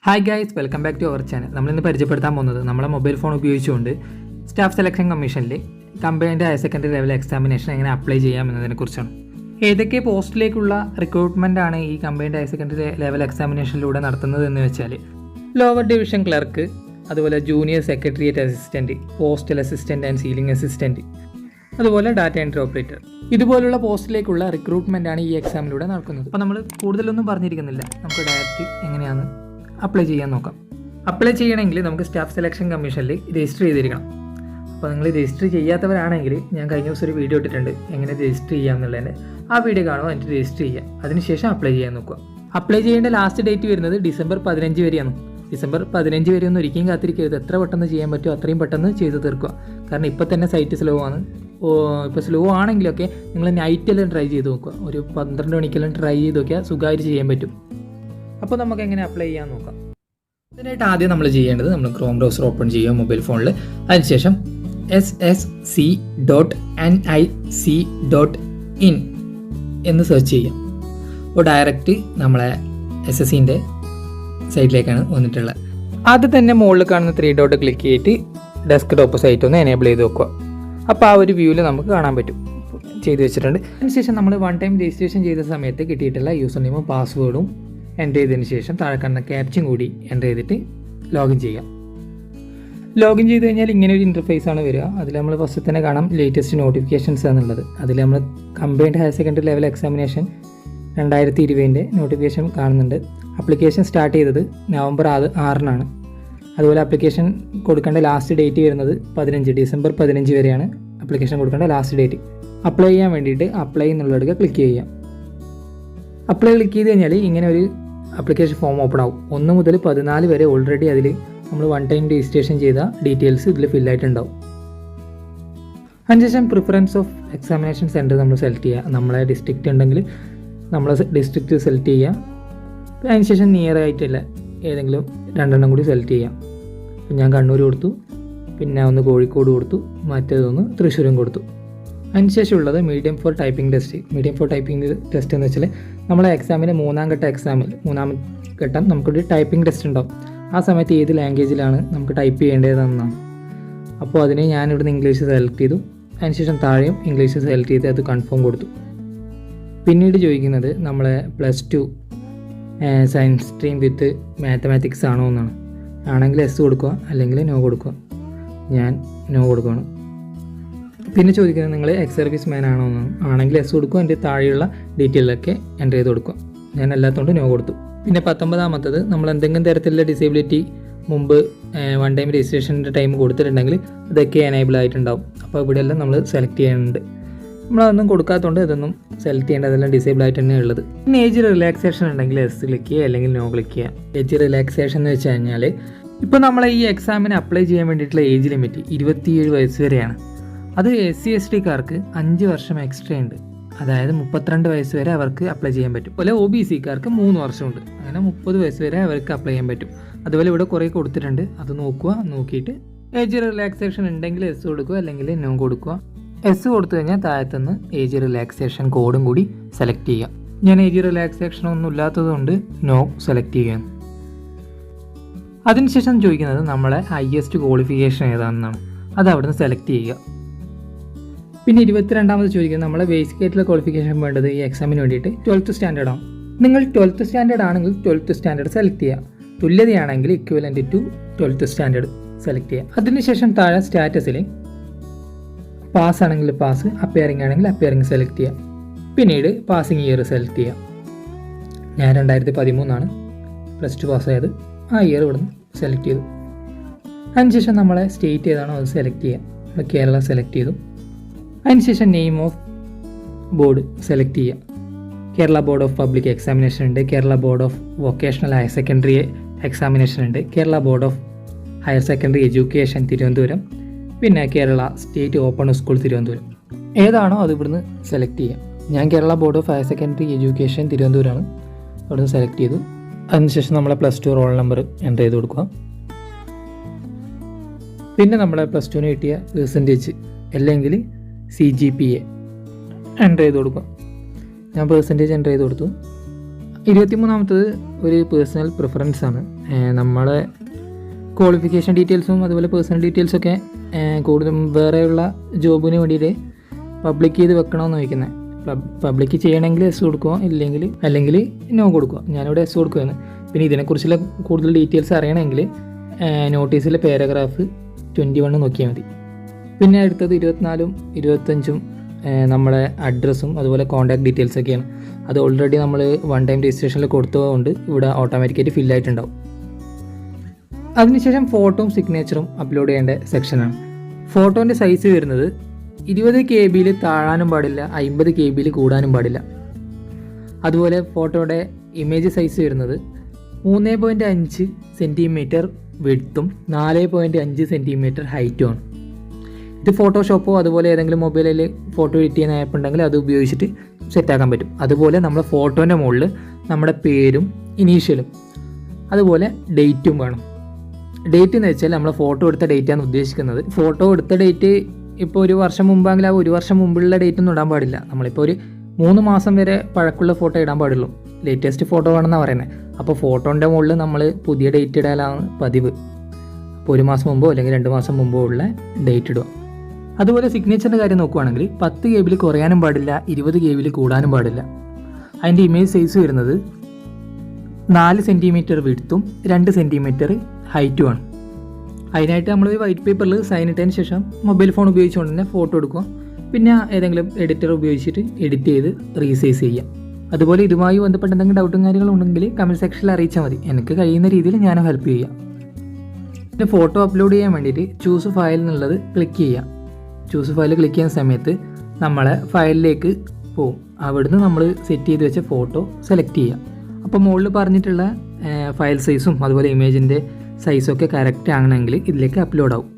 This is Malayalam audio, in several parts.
Hi guys, welcome back to our channel. നമ്മളിന്ന് പരിചയപ്പെടുത്താൻ പോകുന്നത് നമ്മളെ മൊബൈൽ ഫോൺ ഉപയോഗിച്ചുകൊണ്ട് സ്റ്റാഫ് സെലക്ഷൻ കമ്മീഷനിൽ combined higher secondary level examination എങ്ങനെ അപ്ലൈ ചെയ്യാം എന്നതിനെക്കുറിച്ചാണ്. ഏതൊക്കെ പോസ്റ്റിലേക്കുള്ള റിക്രൂട്ട്മെൻ്റ് ആണ് ഈ കമ്പൈൻഡ് ഹയർ സെക്കൻഡറി ലെവൽ എക്സാമിനേഷനിലൂടെ നടത്തുന്നത് എന്ന് വെച്ചാൽ ലോവർ ഡിവിഷൻ ക്ലർക്ക്, അതുപോലെ junior secretariat assistant, postal assistant and sorting assistant, അതുപോലെ ഡാറ്റ എൻട്രി ഓപ്പറേറ്റർ, ഇതുപോലുള്ള പോസ്റ്റിലേക്കുള്ള റിക്രൂട്ട്മെൻ്റ് ആണ് ഈ എക്സാമിലൂടെ നടക്കുന്നത്. അപ്പോൾ നമ്മൾ കൂടുതലൊന്നും പറഞ്ഞിരിക്കുന്നില്ല, നമുക്ക് ഡയറക്റ്റ് എങ്ങനെയാണ് അപ്ലൈ ചെയ്യാൻ നോക്കാം. അപ്ലൈ ചെയ്യണമെങ്കിൽ നമുക്ക് സ്റ്റാഫ് സെലക്ഷൻ കമ്മീഷനിൽ രജിസ്റ്റർ ചെയ്തിരിക്കണം. അപ്പോൾ നിങ്ങൾ രജിസ്റ്റർ ചെയ്യാത്തവരാണെങ്കിൽ ഞാൻ കഴിഞ്ഞ ദിവസം ഒരു വീഡിയോ ഇട്ടിട്ടുണ്ട് എങ്ങനെ രജിസ്റ്റർ ചെയ്യാം എന്നുള്ളതിൻ്റെ. ആ വീഡിയോ കാണുക, എന്നിട്ട് രജിസ്റ്റർ ചെയ്യുക. അതിനുശേഷം അപ്ലൈ ചെയ്യാൻ നോക്കുക. അപ്ലൈ ചെയ്യേണ്ട ലാസ്റ്റ് ഡേറ്റ് വരുന്നത് ഡിസംബർ 15 വരെയാണ്. ഡിസംബർ 15 വരെ ഒന്നും ഒരിക്കലും കാത്തിരിക്കരുത്. എത്ര പെട്ടെന്ന് ചെയ്യാൻ പറ്റുമോ അത്രയും പെട്ടെന്ന് ചെയ്ത് തീർക്കുക. കാരണം ഇപ്പോൾ തന്നെ സൈറ്റ് സ്ലോ ആണ്. ഇപ്പോൾ സ്ലോ ആണെങ്കിലൊക്കെ നിങ്ങൾ നൈറ്റെല്ലാം ട്രൈ ചെയ്ത് നോക്കുക. ഒരു 12 മണിക്കെല്ലാം ട്രൈ ചെയ്ത് നോക്കിയാൽ സുഖമായിട്ട് ചെയ്യാൻ പറ്റും. അപ്പോൾ നമുക്ക് എങ്ങനെ അപ്ലൈ ചെയ്യാൻ നോക്കാം. അതിനായിട്ട് ആദ്യം നമ്മൾ ചെയ്യേണ്ടത്, നമ്മൾ ക്രോം ബ്രൗസർ ഓപ്പൺ ചെയ്യുക മൊബൈൽ ഫോണിൽ. അതിനുശേഷം ssc.nic.in എന്ന് സെർച്ച് ചെയ്യാം. അപ്പോൾ ഡയറക്റ്റ് നമ്മളെ SSCൻ്റെ സൈറ്റിലേക്കാണ് വന്നിട്ടുള്ളത്. ആദ്യം തന്നെ മുകളിൽ കാണുന്ന 3 ഡോട്ട് ക്ലിക്ക് ചെയ്തിട്ട് ഡെസ്ക്ടോപ്പ് സൈറ്റ് ഒന്ന് എനേബിൾ ചെയ്ത് വെക്കുക. അപ്പോൾ ആ ഒരു വ്യൂവിൽ നമുക്ക് കാണാൻ പറ്റും, ചെയ്ത് വെച്ചിട്ടുണ്ട്. അതിനുശേഷം നമ്മൾ വൺ ടൈം രജിസ്ട്രേഷൻ ചെയ്ത സമയത്ത് കിട്ടിയിട്ടുള്ള യൂസർ നെയിമും പാസ്വേഡും എൻ്റർ ചെയ്തതിന് ശേഷം താഴെ കാണുന്ന ക്യാപ്ചയും കൂടി എൻ്റർ ചെയ്തിട്ട് ലോഗിൻ ചെയ്യാം. ലോഗിൻ ചെയ്ത് കഴിഞ്ഞാൽ ഇങ്ങനെ ഒരു ഇൻ്റർഫേസ് ആണ് വരിക. അതിൽ നമ്മൾ ഫസ്റ്റ് തന്നെ കാണാം ലേറ്റസ്റ്റ് നോട്ടിഫിക്കേഷൻസ് എന്നുള്ളത്. അതിൽ നമ്മൾ combined higher secondary level examination 2020 notification കാണുന്നുണ്ട്. ആപ്ലിക്കേഷൻ സ്റ്റാർട്ട് ചെയ്തത് നവംബർ 6-നാണ്. അതുപോലെ ആപ്ലിക്കേഷൻ കൊടുക്കേണ്ട ലാസ്റ്റ് ഡേറ്റ് വരുന്നത് ഡിസംബർ 15 വരെയാണ് ആപ്ലിക്കേഷൻ കൊടുക്കേണ്ട ലാസ്റ്റ് ഡേറ്റ്. അപ്ലൈ ചെയ്യാൻ വേണ്ടിയിട്ട് അപ്ലൈ എന്നുള്ളിടത്ത് ക്ലിക്ക് ചെയ്യാം. അപ്ലൈ ക്ലിക്ക് ചെയ്ത് കഴിഞ്ഞാൽ ഇങ്ങനെ ഒരു ആപ്ലിക്കേഷൻ ഫോം ഓപ്പൺ ആവും. 1 മുതൽ 14 വരെ ഓൾറെഡി അതിൽ നമ്മൾ വൺ ടൈം രജിസ്ട്രേഷൻ ചെയ്ത ഡീറ്റെയിൽസ് ഇതിൽ ഫില്ലായിട്ടുണ്ടാവും. അതിനുശേഷം പ്രിഫറൻസ് ഓഫ് എക്സാമിനേഷൻ സെൻറ്റർ നമ്മൾ സെലക്ട് ചെയ്യുക. നമ്മളെ ഡിസ്ട്രിക്റ്റ് ഉണ്ടെങ്കിൽ നമ്മളെ ഡിസ്ട്രിക്റ്റ് സെലക്ട് ചെയ്യുക. അതിനുശേഷം നിയർ ആയിട്ടുള്ള ഏതെങ്കിലും 2 കൂടി സെലക്ട് ചെയ്യാം. ഞാൻ കണ്ണൂർ കൊടുത്തു, പിന്നെ ഒന്ന് കോഴിക്കോട് കൊടുത്തു, മറ്റേതൊന്ന് തൃശ്ശൂരും കൊടുത്തു. അതിനുശേഷം ഉള്ളത് medium four typing test. Medium four typing test എന്ന് വെച്ചാൽ നമ്മളെ എക്സാമിന് 3ാം ഘട്ട എക്സാമിൽ 3ാം ഘട്ടം നമുക്കൊരു ടൈപ്പിംഗ് ടെസ്റ്റ് ഉണ്ടാവും. ആ സമയത്ത് ഏത് ലാംഗ്വേജിലാണ് നമുക്ക് ടൈപ്പ് ചെയ്യേണ്ടതെന്നാണ്. അപ്പോൾ അതിന് ഞാനിവിടുന്ന് ഇംഗ്ലീഷ് സെലക്ട് ചെയ്തു. അതിനുശേഷം താഴെയും ഇംഗ്ലീഷ് സെലക്ട് ചെയ്ത് അത് കൺഫേം കൊടുത്തു. പിന്നീട് ചോദിക്കുന്നത് നമ്മളെ +2 സയൻസ് സ്ട്രീം വിത്ത് മാത്തമാറ്റിക്സ് ആണോ എന്നാണ്. ആണെങ്കിൽ എസ് കൊടുക്കുക, അല്ലെങ്കിൽ നോ കൊടുക്കുക. ഞാൻ നോ കൊടുക്കുകയാണ്. പിന്നെ ചോദിക്കുന്നത് നിങ്ങൾ എക്സ് സർവീസ് മാൻ ആണോ എന്നാണ്. ആണെങ്കിൽ എസ് കൊടുക്കുക, അതിൻ്റെ താഴെയുള്ള ഡീറ്റെയിലൊക്കെ എൻ്റർ ചെയ്ത് കൊടുക്കുക. ഞാൻ എല്ലാത്തോണ്ട് നോ കൊടുത്തു. പിന്നെ 19ാമത്തത് നമ്മൾ എന്തെങ്കിലും തരത്തിലുള്ള ഡിസേബിലിറ്റി മുമ്പ് വൺ ടൈം രജിസ്ട്രേഷൻ്റെ ടൈം കൊടുത്തിട്ടുണ്ടെങ്കിൽ അതൊക്കെ എനേബിൾ ആയിട്ടുണ്ടാവും. അപ്പോൾ ഇവിടെയെല്ലാം നമ്മൾ സെലക്ട് ചെയ്യാനുണ്ട്. നമ്മളതൊന്നും കൊടുക്കാത്തതുകൊണ്ട് ഇതൊന്നും സെലക്ട് ചെയ്യേണ്ട, അതെല്ലാം ഡിസേബിൾ ആയിട്ട് തന്നെ ഉള്ളത്. പിന്നെ ഏജ് റിലാക്സേഷൻ ഉണ്ടെങ്കിൽ എസ് ക്ലിക്ക് ചെയ്യുക, അല്ലെങ്കിൽ നോ ക്ലിക്ക് ചെയ്യുക. ഏജ് റിലാക്സേഷൻ എന്ന് വെച്ച് കഴിഞ്ഞാൽ ഇപ്പോൾ നമ്മളെ ഈ എക്സാമിന് അപ്ലൈ ചെയ്യാൻ വേണ്ടിയിട്ടുള്ള ഏജ് ലിമിറ്റ് 27 വയസ്സ് വരെയാണ്. അത് SC/ST-കാർക്ക് 5 വർഷം എക്സ്ട്രാ ഉണ്ട്. അതായത് 32 വയസ്സ് വരെ അവർക്ക് അപ്ലൈ ചെയ്യാൻ പറ്റും. അതുപോലെ OBC-കാർക്ക് 3 വർഷമുണ്ട്. അങ്ങനെ 30 വയസ്സ് വരെ അവർക്ക് അപ്ലൈ ചെയ്യാൻ പറ്റും. അതുപോലെ ഇവിടെ കുറേ കൊടുത്തിട്ടുണ്ട്, അത് നോക്കുക. നോക്കിയിട്ട് ഏജ് റിലാക്സേഷൻ ഉണ്ടെങ്കിൽ എസ് കൊടുക്കുക, അല്ലെങ്കിൽ നോ കൊടുക്കുക. എസ് കൊടുത്തു കഴിഞ്ഞാൽ താഴത്തുനിന്ന് ഏജ് റിലാക്സേഷൻ കോഡും കൂടി സെലക്ട് ചെയ്യുക. ഞാൻ ഏജ് റിലാക്സേഷൻ ഒന്നും ഇല്ലാത്തതുകൊണ്ട് നോ സെലക്ട് ചെയ്യുകയാണ്. അതിനുശേഷം ചോദിക്കുന്നത് നമ്മളെ ഹയസ്റ്റ് ക്വാളിഫിക്കേഷൻ ഏതാണെന്നാണ്. അത് അവിടുന്ന് സെലക്ട് ചെയ്യുക. പിന്നെ 22ാമത് ചോദിക്കുന്നത് നമ്മളെ ബേസിക് ആയിട്ടുള്ള ക്വാളിഫിക്കേഷൻ വേണ്ടത് ഈ എക്സാമിന് വേണ്ടിയിട്ട് 12th സ്റ്റാൻഡേർഡ് ആണ്. നിങ്ങൾ 12th സ്റ്റാൻഡേർഡ് ആണെങ്കിൽ 12th സ്റ്റാൻഡേർഡ് സെലക്ട് ചെയ്യുക. തുല്യതയാണെങ്കിൽ equivalent to 12th standard select ചെയ്യുക. അതിനുശേഷം താഴെ സ്റ്റാറ്റസിൽ പാസ് ആണെങ്കിൽ പാസ്, അപ്പിയറിംഗ് ആണെങ്കിൽ അപ്പിയറിംഗ് സെലക്ട് ചെയ്യുക. പിന്നീട് പാസിംഗ് ഇയർ സെലക്ട് ചെയ്യുക. ഞാൻ 2013 +2 പാസ്സായത്. ആ ഇയർ ഇവിടുന്ന് സെലക്ട് ചെയ്തു. അതിനുശേഷം നമ്മളെ സ്റ്റേറ്റ് ഏതാണോ അത് സെലക്ട് ചെയ്യുക. നമ്മൾ കേരള സെലക്ട് ചെയ്തു. അതിനുശേഷം നെയിം ഓഫ് ബോർഡ് സെലക്ട് ചെയ്യുക. Kerala board of public examination ഉണ്ട്, Kerala board of vocational higher secondary examination ഉണ്ട്, Kerala board of higher secondary education Thiruvananthapuram, പിന്നെ Kerala state open school Thiruvananthapuram. ഏതാണോ അത് ഇവിടുന്ന് സെലക്ട് ചെയ്യുക. ഞാൻ Kerala board of higher secondary education തിരുവനന്തപുരമാണ്, അവിടുന്ന് സെലക്ട് ചെയ്തു. അതിനുശേഷം നമ്മളെ +2 റോൾ നമ്പർ എൻ്റർ ചെയ്ത് കൊടുക്കുക. പിന്നെ നമ്മളെ +2 കിട്ടിയ പെർസെൻറ്റേജ് അല്ലെങ്കിൽ CGPA എൻ്റർ ചെയ്ത് കൊടുക്കുക. ഞാൻ പെർസെൻറ്റേജ് എൻ്റർ ചെയ്ത് കൊടുത്തു. 23-ാമത്തത് ഒരു പേഴ്സണൽ പ്രിഫറൻസ് ആണ്. നമ്മളെ ക്വാളിഫിക്കേഷൻ ഡീറ്റെയിൽസും അതുപോലെ പേഴ്സണൽ ഡീറ്റെയിൽസൊക്കെ കൂടുതലും വേറെയുള്ള ജോബിന് വേണ്ടിയിട്ട് പബ്ലിക് ചെയ്ത് വെക്കണമെന്ന് ചോദിക്കുന്നത്. പബ്ലിക് ചെയ്യണമെങ്കിൽ എസ് കൊടുക്കുക, അല്ലെങ്കിൽ നോ കൊടുക്കുക. ഞാനിവിടെ എസ് കൊടുക്കുകയാണ്. പിന്നെ ഇതിനെക്കുറിച്ചുള്ള കൂടുതൽ ഡീറ്റെയിൽസ് അറിയണമെങ്കിൽ നോട്ടീസിലെ പാരഗ്രാഫ് 21 നോക്കിയാൽ മതി. പിന്നെ അടുത്തത് 24-ഉം 25-ഉം നമ്മളെ അഡ്രസ്സും അതുപോലെ കോൺടാക്ട് ഡീറ്റെയിൽസൊക്കെയാണ്. അത് ഓൾറെഡി നമ്മൾ 1 ടൈം രജിസ്ട്രേഷനിൽ കൊടുത്തതുകൊണ്ട് ഇവിടെ ഓട്ടോമാറ്റിക്കായിട്ട് ഫില്ലായിട്ടുണ്ടാവും. അതിനുശേഷം ഫോട്ടോയും സിഗ്നേച്ചറും അപ്ലോഡ് ചെയ്യേണ്ട സെക്ഷനാണ്. ഫോട്ടോൻ്റെ സൈസ് വരുന്നത് 20 KB താഴാനും പാടില്ല, 50 KB കൂടാനും പാടില്ല. അതുപോലെ ഫോട്ടോയുടെ ഇമേജ് സൈസ് വരുന്നത് 3.5 സെൻറ്റിമീറ്റർ വിഡ്ത്തും 4.5 സെൻറ്റിമീറ്റർ ഹൈറ്റുമാണ്. ഇത് ഫോട്ടോഷോപ്പോ അതുപോലെ ഏതെങ്കിലും മൊബൈലിൽ ഫോട്ടോ എഡിറ്റ് ചെയ്യുന്ന ആപ്പ് ഉണ്ടെങ്കിൽ അത് ഉപയോഗിച്ചിട്ട് സെറ്റാക്കാൻ പറ്റും. അതുപോലെ നമ്മുടെ ഫോട്ടോൻ്റെ മുകളിൽ നമ്മുടെ പേരും ഇനീഷ്യലും അതുപോലെ ഡേറ്റും വേണം. ഡേറ്റ് എന്ന് വെച്ചാൽ നമ്മൾ ഫോട്ടോ എടുത്ത ഡേറ്റാണ് ഉദ്ദേശിക്കുന്നത്. ഫോട്ടോ എടുത്ത ഡേറ്റ് ഇപ്പോൾ 1 വർഷം മുമ്പാണെങ്കിൽ ആ 1 വർഷം മുമ്പുള്ള ഡേറ്റ് ഒന്നും ഇടാൻ പാടില്ല. നമ്മളിപ്പോൾ ഒരു 3 മാസം വരെ പഴക്കമുള്ള ഫോട്ടോ ഇടാൻ പാടുള്ളൂ. ലേറ്റസ്റ്റ് ഫോട്ടോ വേണമെന്നാണ് പറയുന്നത്. അപ്പോൾ ഫോട്ടോൻ്റെ മുകളിൽ നമ്മൾ പുതിയ ഡേറ്റ് ഇടാനാണ് പതിവ്. അപ്പോൾ 1 മാസം മുമ്പോ അല്ലെങ്കിൽ 2 മാസം മുമ്പോ ഉള്ള ഡേറ്റ് ഇടുക. അതുപോലെ സിഗ്നേച്ചറിൻ്റെ കാര്യം നോക്കുകയാണെങ്കിൽ 10 KB കുറയാനും പാടില്ല, 20 KB കൂടാനും പാടില്ല. അതിൻ്റെ ഇമേജ് സൈസ് വരുന്നത് 4 സെൻറ്റിമീറ്റർ വിഡ്ത്തും 2 സെൻറ്റിമീറ്റർ ഹൈറ്റുമാണ്. അതിനായിട്ട് നമ്മൾ വൈറ്റ് പേപ്പറിൽ സൈൻ ഇട്ടതിന് ശേഷം മൊബൈൽ ഫോൺ ഉപയോഗിച്ചുകൊണ്ട് തന്നെ ഫോട്ടോ എടുക്കുക. പിന്നെ ഏതെങ്കിലും എഡിറ്റർ ഉപയോഗിച്ചിട്ട് എഡിറ്റ് ചെയ്ത് റീസൈസ് ചെയ്യുക. അതുപോലെ ഇതുമായി ബന്ധപ്പെട്ട എന്തെങ്കിലും ഡൗട്ടും കാര്യങ്ങളും ഉണ്ടെങ്കിൽ കമൻറ്റ് സെക്ഷനിൽ അറിയിച്ചാൽ മതി. എനിക്ക് കഴിയുന്ന രീതിയിൽ ഞാനും ഹെൽപ്പ് ചെയ്യാം. പിന്നെ ഫോട്ടോ അപ്ലോഡ് ചെയ്യാൻ വേണ്ടിയിട്ട് ചൂസ് ഫയൽ എന്നുള്ളത് ക്ലിക്ക് ചെയ്യുക. ചൂസ് ഫയൽ ക്ലിക്ക് ചെയ്യുന്ന സമയത്ത് നമ്മളെ ഫയലിലേക്ക് പോകും. അവിടുന്ന് നമ്മൾ സെറ്റ് ചെയ്ത് വെച്ച ഫോട്ടോ സെലക്ട് ചെയ്യുക. അപ്പോൾ മുകളിൽ പറഞ്ഞിട്ടുള്ള ഫയൽ സൈസും അതുപോലെ ഇമേജിൻ്റെ സൈസൊക്കെ കറക്റ്റ് ആണെങ്കിൽ ഇതിലേക്ക് അപ്ലോഡ് ആവും.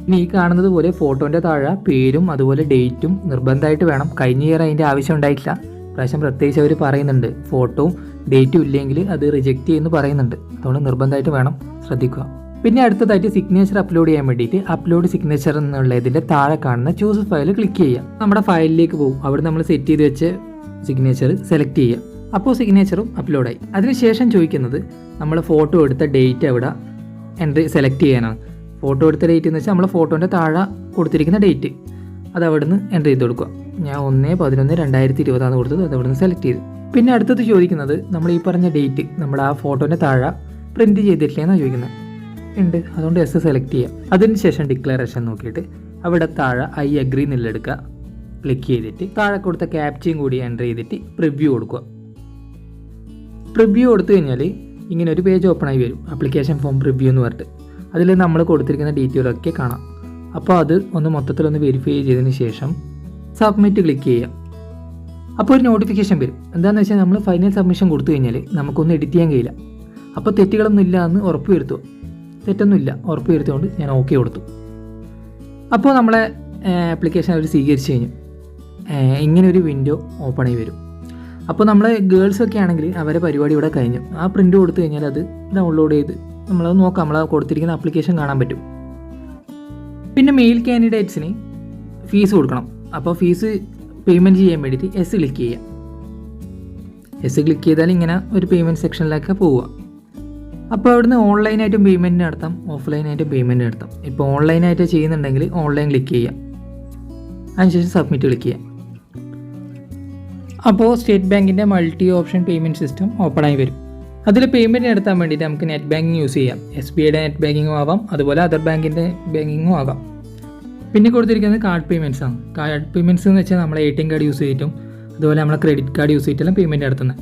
ഇനി ഈ കാണുന്നത് പോലെ ഫോട്ടോൻ്റെ താഴെ പേരും അതുപോലെ ഡേറ്റും നിർബന്ധമായിട്ട് വേണം. കഴിഞ്ഞ ഇയർ അതിൻ്റെ ആവശ്യം ഉണ്ടായിട്ടില്ല. പ്രാവശ്യം പ്രത്യേകിച്ച് അവർ പറയുന്നുണ്ട് ഫോട്ടോവും ഡേറ്റും ഇല്ലെങ്കിൽ അത് റിജക്റ്റ് ചെയ്യുമെന്ന് പറയുന്നുണ്ട്. അതുകൊണ്ട് നിർബന്ധമായിട്ട് വേണം, ശ്രദ്ധിക്കുക. പിന്നെ അടുത്തതായിട്ട് സിഗ്നേച്ചർ അപ്ലോഡ് ചെയ്യാൻ വേണ്ടിയിട്ട് അപ്ലോഡ് സിഗ്നേച്ചർ എന്നുള്ളതിൻ്റെ താഴെ കാണുന്ന ചൂസ് ഫയൽ ക്ലിക്ക് ചെയ്യുക. നമ്മുടെ ഫയലിലേക്ക് പോകും. അവിടെ നമ്മൾ സെറ്റ് ചെയ്ത് വെച്ച് സിഗ്നേച്ചർ സെലക്ട് ചെയ്യുക. അപ്പോൾ സിഗ്നേച്ചറും അപ്ലോഡായി. അതിനുശേഷം ചോദിക്കുന്നത് നമ്മൾ ഫോട്ടോ എടുത്ത ഡേറ്റ് അവിടെ എൻട്രി സെലക്ട് ചെയ്യാനാണ്. ഫോട്ടോ എടുത്ത ഡേറ്റ് എന്ന് വെച്ചാൽ നമ്മൾ ഫോട്ടോൻ്റെ താഴെ കൊടുത്തിരിക്കുന്ന ഡേറ്റ് അത് അവിടെ നിന്ന് എൻട്രി ചെയ്ത് കൊടുക്കുക. ഞാൻ 1/11/2020 കൊടുത്തത് അത് അവിടെ നിന്ന് സെലക്ട് ചെയ്തു. പിന്നെ അടുത്തത് ചോദിക്കുന്നത് നമ്മൾ ഈ പറഞ്ഞ ഡേറ്റ് നമ്മുടെ ആ ഫോട്ടോൻ്റെ താഴെ പ്രിൻറ്റ് ചെയ്തിട്ടില്ലെന്നാണ് ചോദിക്കുന്നത്. ഉണ്ട്, അതുകൊണ്ട് എസ് സെലക്ട് ചെയ്യുക. അതിനുശേഷം ഡിക്ലറേഷൻ നോക്കിയിട്ട് അവിടെ താഴെ ഐ അഗ്രി എന്നുള്ളെടുക്കുക. ക്ലിക്ക് ചെയ്തിട്ട് താഴെ കൊടുത്ത ക്യാപ്ചയും കൂടി എൻ്റർ ചെയ്തിട്ട് പ്രിവ്യൂ കൊടുക്കുക. പ്രിവ്യൂ കൊടുത്തു കഴിഞ്ഞാൽ ഇങ്ങനെ ഒരു പേജ് ഓപ്പൺ ആയി വരും. ആപ്ലിക്കേഷൻ ഫോം പ്രിവ്യൂ എന്ന് പറഞ്ഞിട്ട് അതിൽ നമ്മൾ കൊടുത്തിരിക്കുന്ന ഡീറ്റെയിലൊക്കെ കാണാം. അപ്പോൾ അത് മൊത്തത്തിലൊന്ന് വെരിഫൈ ചെയ്തതിന് ശേഷം സബ്മിറ്റ് ക്ലിക്ക് ചെയ്യുക. അപ്പോൾ ഒരു നോട്ടിഫിക്കേഷൻ വരും. എന്താണെന്ന് വെച്ചാൽ നമ്മൾ ഫൈനൽ സബ്മിഷൻ കൊടുത്തു കഴിഞ്ഞാൽ നമുക്കൊന്നും എഡിറ്റ് ചെയ്യാൻ കഴിയില്ല. അപ്പോൾ തെറ്റുകളൊന്നും ഇല്ല എന്ന് ഉറപ്പ് വരുത്തുക. തെറ്റൊന്നുമില്ല ഉറപ്പ് വരുത്തിക്കൊണ്ട് ഞാൻ ഓക്കെ കൊടുത്തു. അപ്പോൾ നമ്മളെ ആപ്ലിക്കേഷൻ അവർ സ്വീകരിച്ച് കഴിഞ്ഞു. ഇങ്ങനെ ഒരു വിൻഡോ ഓപ്പൺ ആയി വരും. അപ്പോൾ നമ്മൾ ഗേൾസൊക്കെ ആണെങ്കിൽ അവരെ പരിപാടി ഇവിടെ കഴിഞ്ഞു. ആ പ്രിൻ്റ് കൊടുത്തു കഴിഞ്ഞാൽ അത് ഡൗൺലോഡ് ചെയ്ത് നമ്മളത് നോക്കാം. നമ്മൾ കൊടുത്തിരിക്കുന്ന ആപ്ലിക്കേഷൻ കാണാൻ പറ്റും. പിന്നെ മെയിൽ കാൻഡിഡേറ്റ്സിന് ഫീസ് കൊടുക്കണം. അപ്പോൾ ഫീസ് പേയ്മെൻറ്റ് ചെയ്യാൻ വേണ്ടിയിട്ട് എസ് ക്ലിക്ക് ചെയ്യുക. എസ് ക്ലിക്ക് ചെയ്താൽ ഇങ്ങനെ ഒരു പേയ്മെൻറ്റ് സെക്ഷനിലേക്ക് പോവുക. അപ്പോൾ അവിടുന്ന് ഓൺലൈനായിട്ടും പേയ്മെൻറ്റ് നടത്താം, ഓഫ്ലൈനായിട്ടും പേയ്മെൻറ്റ് നടത്താം. ഇപ്പോൾ ഓൺലൈനായിട്ട് ചെയ്യുന്നുണ്ടെങ്കിൽ ഓൺലൈൻ ക്ലിക്ക് ചെയ്യുക. അതിനുശേഷം സബ്മിറ്റ് ക്ലിക്ക് ചെയ്യുക. അപ്പോൾ സ്റ്റേറ്റ് ബാങ്കിൻ്റെ multi option payment system open ആയി വരും. അതിൽ പേയ്മെൻറ്റ് നടത്താൻ വേണ്ടിയിട്ട് നമുക്ക് നെറ്റ് ബാങ്കിങ് യൂസ് ചെയ്യാം. SBIയുടെ നെറ്റ് ബാങ്കിങ്ങും ആവാം, അതുപോലെ അതർ ബാങ്കിൻ്റെ ബാങ്കിങ്ങും ആകാം. പിന്നെ കൊടുത്തിരിക്കുന്നത് കാർഡ് പേയ്മെൻറ്റ്സ് ആണ്. കാർഡ് പേയ്മെൻറ്റ്സ് എന്ന് വെച്ചാൽ നമ്മളെ ATM കാർഡ് യൂസ് ചെയ്തിട്ടും അതുപോലെ നമ്മളെ ക്രെഡിറ്റ് കാർഡ് യൂസ് ചെയ്തിട്ടെല്ലാം പേയ്മെൻറ്റ് നടത്തുന്നത്.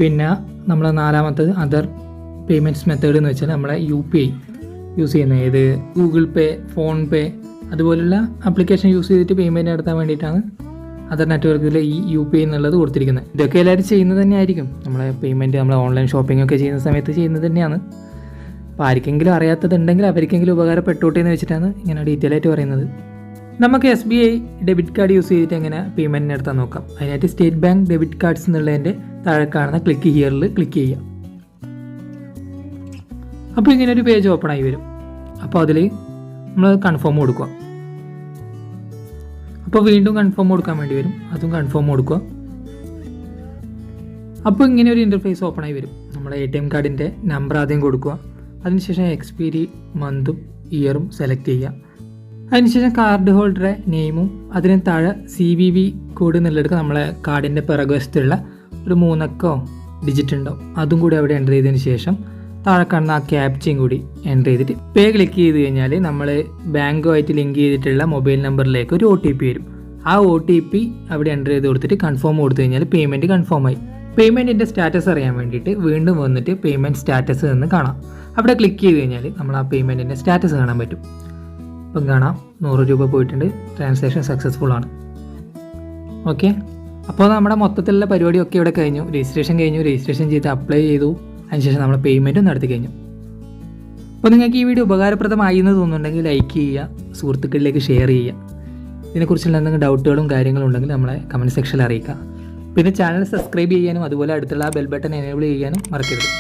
പിന്നെ നമ്മൾ 4-മത്തത് അതർ പേയ്മെൻറ്റ്സ് മെത്തേഡ് എന്ന് വെച്ചാൽ നമ്മളെ UPI യൂസ് ചെയ്യുന്നത്. ഏത് ഗൂഗിൾ പേ, ഫോൺ പേ അതുപോലുള്ള ആപ്ലിക്കേഷൻ യൂസ് ചെയ്തിട്ട് പേയ്മെൻറ്റ് നടത്താൻ വേണ്ടിയിട്ടാണ് അതർ നെറ്റ്വർക്കിൽ ഈ UPI എന്നുള്ളത് കൊടുത്തിരിക്കുന്നത്. ഇതൊക്കെ എല്ലാവരും ചെയ്യുന്നത് തന്നെയായിരിക്കും. നമ്മളെ പേയ്മെൻറ്റ് നമ്മൾ ഓൺലൈൻ ഷോപ്പിംഗ് ഒക്കെ ചെയ്യുന്ന സമയത്ത് ചെയ്യുന്നത് തന്നെയാണ്. അപ്പോൾ ആർക്കെങ്കിലും അറിയാത്തതുണ്ടെങ്കിൽ അവർക്കെങ്കിലും ഉപകാരപ്പെട്ടോട്ടെ എന്ന് വെച്ചിട്ടാണ് ഇങ്ങനെ ഡീറ്റെയിൽ ആയിട്ട് പറയുന്നത്. നമുക്ക് SBI ഡെബിറ്റ് കാർഡ് യൂസ് ചെയ്തിട്ട് എങ്ങനെ പേയ്മെൻറ്റ് നടത്താൻ നോക്കാം. അതിനായിട്ട് സ്റ്റേറ്റ് ബാങ്ക് ഡെബിറ്റ് കാർഡ്സ് എന്നുള്ളതിൻ്റെ താഴെ കാണുന്ന ക്ലിക്ക് ഹിയറിൽ ക്ലിക്ക് ചെയ്യുക. അപ്പോൾ ഇങ്ങനെ ഒരു പേജ് ഓപ്പൺ ആയി വരും. അപ്പോൾ അതിൽ നമ്മൾ കൺഫേം കൊടുക്കുക. അപ്പോൾ വീണ്ടും കൺഫേം കൊടുക്കാൻ വേണ്ടി വരും. അതും കൺഫേം കൊടുക്കുക. അപ്പോൾ ഇങ്ങനെ ഒരു ഇൻ്റർഫേസ് ഓപ്പണായി വരും. നമ്മുടെ ATM കാർഡിൻ്റെ നമ്പർ ആദ്യം കൊടുക്കുക. അതിനുശേഷം എക്സ്പയറി മന്തും ഇയറും സെലക്ട് ചെയ്യുക. അതിനുശേഷം കാർഡ് ഹോൾഡറെ നെയിമും അതിന് താഴെ CVV കോഡ് എന്നുള്ളെടുക്കുക. നമ്മളെ കാർഡിൻ്റെ പിറകുവശത്തുള്ള ഒരു 3 അക്കോ ഡിജിറ്റ് ഉണ്ടാവും, അതും കൂടി അവിടെ എൻ്റർ ചെയ്തതിന് ശേഷം താഴെ കാണുന്ന ആ ക്യാപ്ചയും കൂടി എൻ്റർ ചെയ്തിട്ട് പേ ക്ലിക്ക് ചെയ്ത് കഴിഞ്ഞാൽ നമ്മൾ ബാങ്കുമായിട്ട് ലിങ്ക് ചെയ്തിട്ടുള്ള മൊബൈൽ നമ്പറിലേക്ക് ഒരു OTP വരും. ആ OTP അവിടെ എൻ്റർ ചെയ്ത് കൊടുത്തിട്ട് കൺഫേം കൊടുത്തു കഴിഞ്ഞാൽ പേയ്മെൻറ്റ് കൺഫേം ആയി. പേയ്മെൻറ്റിൻ്റെ സ്റ്റാറ്റസ് അറിയാൻ വേണ്ടിയിട്ട് വീണ്ടും വന്നിട്ട് പേയ്മെൻറ്റ് സ്റ്റാറ്റസ് എന്ന് കാണാം. അവിടെ ക്ലിക്ക് ചെയ്ത് കഴിഞ്ഞാൽ നമ്മൾ ആ പേയ്മെൻറ്റിൻ്റെ സ്റ്റാറ്റസ് കാണാൻ പറ്റും. ഇപ്പം കാണാം 100 രൂപ പോയിട്ടുണ്ട്, ട്രാൻസാക്ഷൻ സക്സസ്ഫുൾ ആണ്. ഓക്കെ, അപ്പോൾ നമ്മുടെ മൊത്തത്തിലുള്ള പരിപാടിയൊക്കെ ഇവിടെ കഴിഞ്ഞു. രജിസ്ട്രേഷൻ ചെയ്ത് അപ്ലൈ ചെയ്തു. അതിനുശേഷം നമ്മൾ പേയ്മെൻറ്റും നടത്തി കഴിഞ്ഞു. അപ്പോൾ നിങ്ങൾക്ക് ഈ വീഡിയോ ഉപകാരപ്രദമായി എന്ന് തോന്നുന്നുണ്ടെങ്കിൽ ലൈക്ക് ചെയ്യുക, സുഹൃത്തുക്കളിലേക്ക് ഷെയർ ചെയ്യുക. ഇതിനെക്കുറിച്ചുള്ള എന്തെങ്കിലും ഡൗട്ടുകളും കാര്യങ്ങളും ഉണ്ടെങ്കിൽ നമ്മളെ കമൻറ്റ് സെക്ഷനിൽ അറിയിക്കുക. പിന്നെ ചാനൽ സബ്സ്ക്രൈബ് ചെയ്യാനും അതുപോലെ അടുത്തുള്ള ആ ബെൽ ബട്ടൺ എനേബിൾ ചെയ്യാനും മറക്കരുത്.